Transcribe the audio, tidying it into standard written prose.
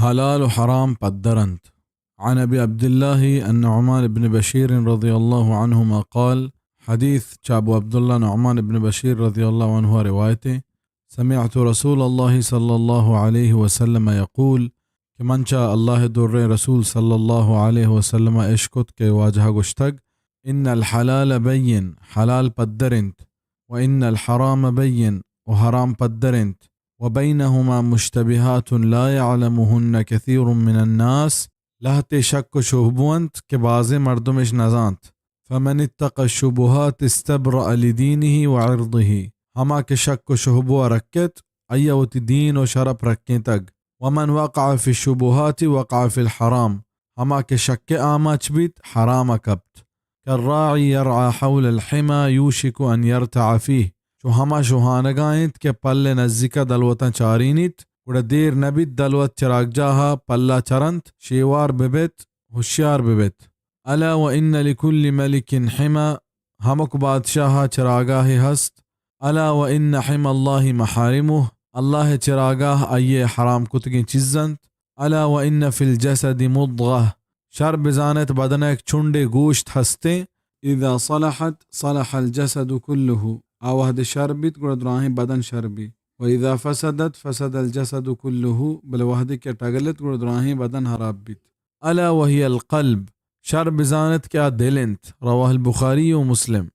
حلال وحرام قدرنت. عن أبي عبد الله النعمان بن بشير رضي الله عنهما قال: حديث أبو عبد الله نعمان بن بشير رضي الله عنه روايته: سمعت رسول الله صلى الله عليه وسلم يقول: كمن شاء الله در رسول صلى الله عليه وسلم اشكت كي واجه گشتگ: إن الحلال بين حلال قدرنت، وإن الحرام بين وحرام قدرنت، وبينهما مشتبهات لا يعلمهن كثير من الناس لہتے شک و شبہوانت کہ بعض مردمش نزانت. فمن اتقى الشبهات استبرأ لدينه وعرضه، ہما کے شک و شبہ رکت ایوت دین و شرف رکھیں تگ. ومن وقع في الشبهات وقع في الحرام، ہما کے شک آما چبیت حرام کبت. كالراعي يرعى حول الحمى يوشك أن يرتع فيه، جو ہما شوہانگائنت کہ پل نزدیکا دلوتا چارینیت وڑا دیر نبیت دلوت چراغ جاہا پلا چرنت شیوار ببت ہوشیار ببت. الا وإن لكل ملك حمى، ہمک بادشاہ چراگاہ ہست. الا وإن حمى الله محارمه، اللہ چراگاہ ایے حرام کتگیں چیزنت. الا وإن في الجسد مضغة، شر بزانت بدن ایک چھنڈے گوشت ہستے. اذا صلحت صلح الجسد كله، آوہد شربت گردراہیں بدن شربی. وإذا فسدت فسد الجسد كله، بالوحد کے ٹگلت گردراہیں بدن حراب بیت. الا وهي القلب، شر بزانت کیا دلنت. رواہ البخاری و مسلم.